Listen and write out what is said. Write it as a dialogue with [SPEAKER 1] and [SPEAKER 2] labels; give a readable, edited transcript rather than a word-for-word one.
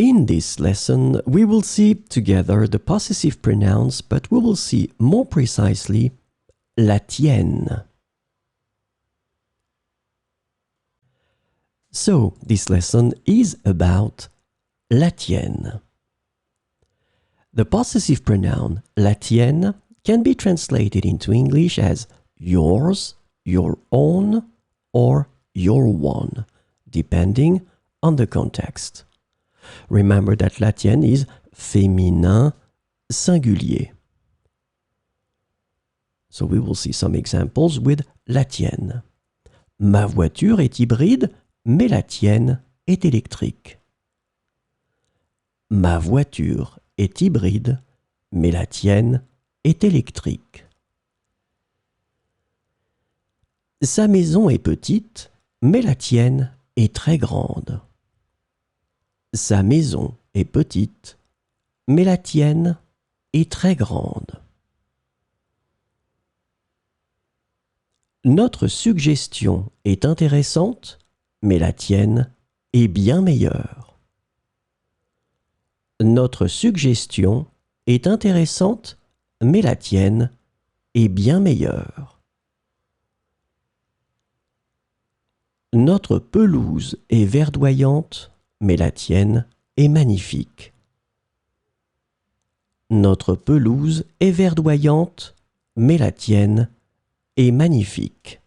[SPEAKER 1] In this lesson, we will see together the possessive pronouns, but we will see more precisely la tienne. So, this lesson is about la tienne. The possessive pronoun la tienne can be translated into English as yours, your own, or your one, depending on the context. Remember that la tienne is féminin singulier. So we will see some examples with la tienne. Ma voiture est hybride, mais la tienne est électrique. Ma voiture est hybride, mais la tienne est électrique. Sa maison est petite, mais la tienne est très grande. Sa maison est petite, mais la tienne est très grande. Notre suggestion est intéressante, mais la tienne est bien meilleure. Notre suggestion est intéressante, mais la tienne est bien meilleure. Notre pelouse est verdoyante, mais la tienne est magnifique. Notre pelouse est verdoyante, mais la tienne est magnifique.